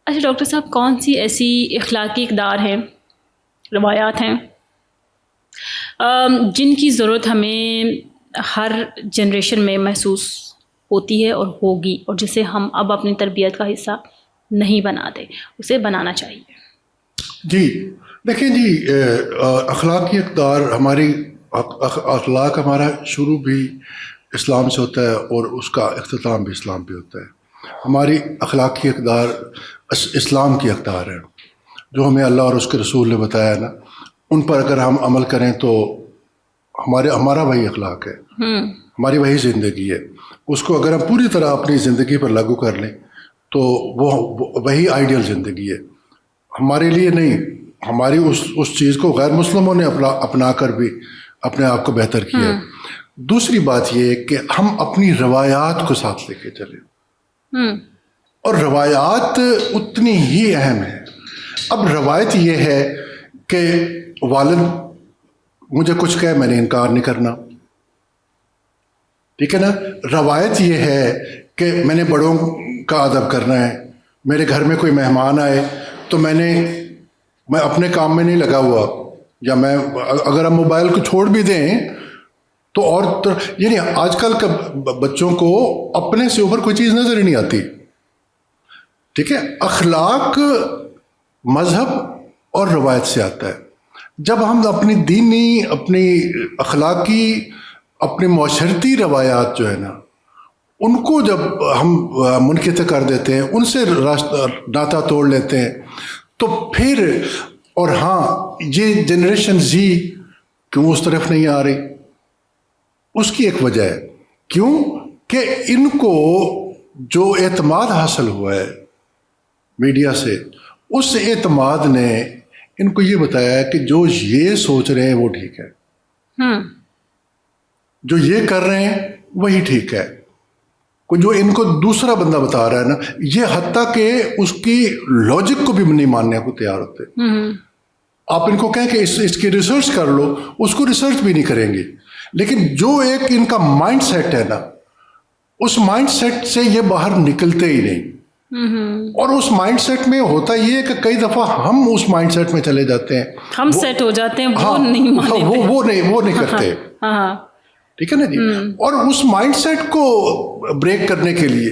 اچھا ڈاکٹر صاحب، کون سی ایسی اخلاقی اقدار ہیں، روایات ہیں جن کی ضرورت ہمیں ہر جنریشن میں محسوس ہوتی ہے اور ہوگی، اور جسے ہم اب اپنی تربیت کا حصہ نہیں بناتے، اسے بنانا چاہیے؟ جی دیکھیں جی، اخلاقی اقدار ہماری اخلاق ہمارا شروع بھی اسلام سے ہوتا ہے اور اس کا اختتام بھی اسلام پہ ہوتا ہے. ہماری اخلاقی اقدار اسلام کی اقدار ہے جو ہمیں اللہ اور اس کے رسول نے بتایا نا، ان پر اگر ہم عمل کریں تو ہمارا وہی اخلاق ہے، ہماری وہی زندگی ہے. اس کو اگر ہم پوری طرح اپنی زندگی پر لاگو کر لیں تو وہ وہی آئیڈیل زندگی ہے ہمارے لیے. نہیں، ہماری اس چیز کو غیر مسلموں نے اپنا کر بھی اپنے آپ کو بہتر کیا. دوسری بات یہ ہے کہ ہم اپنی روایات کو ساتھ لے کے چلیں، اور روایات اتنی ہی اہم ہے. اب روایت یہ ہے کہ والد مجھے کچھ کہے میں نے انکار نہیں کرنا، ٹھیک ہے نا. روایت یہ ہے کہ میں نے بڑوں کا ادب کرنا ہے. میرے گھر میں کوئی مہمان آئے تو میں اپنے کام میں نہیں لگا ہوا، یا میں اگر ہم موبائل کو چھوڑ بھی دیں تو یعنی آج کل کا بچوں کو اپنے سے اوپر کوئی چیز نظر ہی نہیں آتی. ٹھیک ہے، اخلاق مذہب اور روایت سے آتا ہے. جب ہم اپنی دینی، اپنی اخلاقی، اپنی معاشرتی روایات جو ہے نا، ان کو جب ہم منقطع کر دیتے ہیں، ان سے ناطہ توڑ لیتے ہیں، تو پھر اور ہاں یہ جنریشن زی کیوں اس طرف نہیں آ رہی، اس کی ایک وجہ ہے. کیوں کہ ان کو جو اعتماد حاصل ہوا ہے میڈیا سے، اس اعتماد نے ان کو یہ بتایا ہے کہ جو یہ سوچ رہے ہیں وہ ٹھیک ہے، جو یہ کر رہے ہیں وہی ٹھیک ہے. جو ان کو دوسرا بندہ بتا رہا ہے نا، یہ حتیٰ کہ اس کی لاجک کو بھی نہیں ماننے کو تیار ہوتے. آپ ان کو کہیں کہ اس کی ریسرچ کر لو، اس کو ریسرچ بھی نہیں کریں گے. لیکن جو ایک ان کا مائنڈ سیٹ ہے نا، اس مائنڈ سیٹ سے یہ باہر نکلتے ہی نہیں. اور اس مائنڈ سیٹ میں ہوتا یہ ہے کہ کئی دفعہ ہم اس مائنڈ سیٹ میں چلے جاتے ہیں، ہم سیٹ ہو جاتے ہیں، وہ نہیں کرتے. ٹھیک ہے نا جی. اور اس مائنڈ سیٹ کو بریک کرنے کے لیے،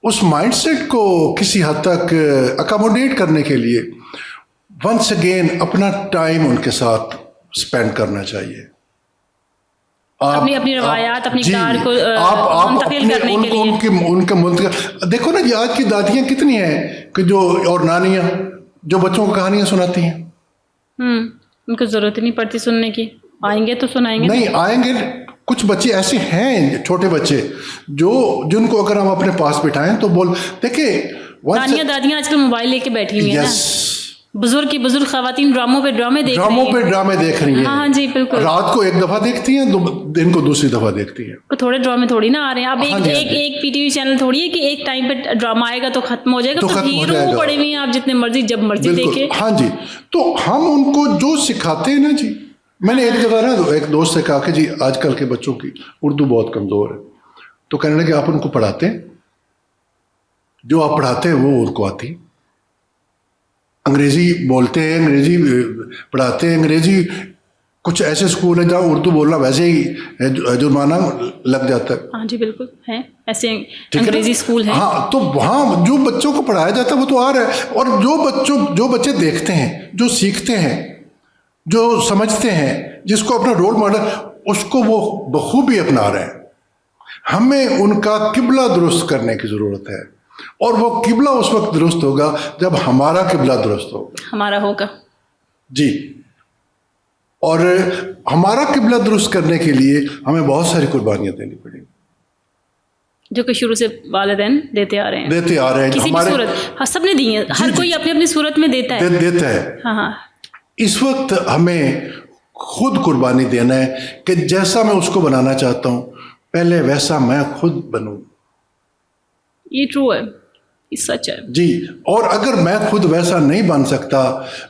اس مائنڈ سیٹ کو کسی حد تک اکاموڈیٹ کرنے کے لیے ونس اگین اپنا ٹائم ان کے ساتھ اسپینڈ کرنا چاہیے. اپنی روایات، اپنی کار کو منتقل کرنے کے لیے ان کا منتقل. دیکھو نا جی، آج کی دادیاں کتنی ہیں کہ اور نانیاں جو بچوں کو کہانیاں سناتی ہیں. ان کو ضرورت نہیں پڑتی سننے کی، آئیں گے تو سنائیں گے. نہیں آئیں گے. کچھ بچے ایسے ہیں، چھوٹے بچے جن کو اگر ہم اپنے پاس بٹھائیں تو دیکھیں نانیاں دادیاں آج کل موبائل لے کے بیٹھی ہوئی ہیں. بزرگ خواتین ڈراموں پہ ڈرامے دیکھ رہی ہیں. ہاں جی بالکل. رات کو ایک دفعہ دیکھتی ہیں، دن کو دوسری دفعہ دیکھتی ہیں. تھوڑے ڈرامے تھوڑی نہ آ رہے ہیں اب. ایک پی ٹی وی چینل تھوڑی ہے کہ ایک ٹائم پہ ڈرامہ آئے گا تو ختم ہو جائے گا. تو ہیرو پڑے ہوئے ہیں، آپ جتنے مرضی جب مرضی دیکھیں. ہاں جی. تو ہم ان کو جو سکھاتے ہیں نا جی، میں نے ایک جگہ نا ایک دوست سے کہا کہ جی آج کل کے بچوں کی اردو بہت کمزور ہے. تو کہنے لگے آپ ان کو پڑھاتے ہیں؟ جو آپ پڑھاتے ہیں وہ ان کو آتی. انگریزی بولتے ہیں، انگریزی پڑھاتے ہیں. انگریزی کچھ ایسے اسکول ہیں جہاں اردو بولنا ویسے ہی جرمانہ لگ جاتا ہے. ہاں جی بالکل ہیں ایسے انگریزی اسکول ہیں. ہاں تو وہاں جو بچوں کو پڑھایا جاتا ہے وہ تو آ رہا ہے. اور جو بچے دیکھتے ہیں، جو سیکھتے ہیں، جو سمجھتے ہیں، جس کو اپنا رول ماڈل، اس کو وہ بخوبی اپنا رہے ہیں. ہمیں ان کا قبلہ درست کرنے کی ضرورت ہے، اور وہ قبلہ اس وقت درست ہوگا جب ہمارا قبلہ درست ہوگا. جی. اور ہمارا قبلہ درست کرنے کے لیے ہمیں بہت ساری قربانیاں دینی پڑیں گی، جو کہ شروع سے والدین دیتے آ رہے ہیں. کسی بھی صورت سب نے دی ہیں. ہر کوئی اپنی اپنی صورت میں دیتا ہے. ہاں. اس وقت ہمیں خود قربانی دینا ہے کہ جیسا میں اس کو بنانا چاہتا ہوں، پہلے ویسا میں خود بنوں. یہ ٹرو ہے، یہ سچ ہے جی. اور اگر میں خود ویسا نہیں بن سکتا،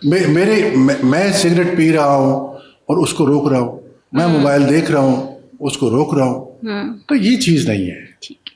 میں سگریٹ پی رہا ہوں اور اس کو روک رہا ہوں، میں موبائل دیکھ رہا ہوں اس کو روک رہا ہوں، تو یہ چیز نہیں ہے. ٹھیک.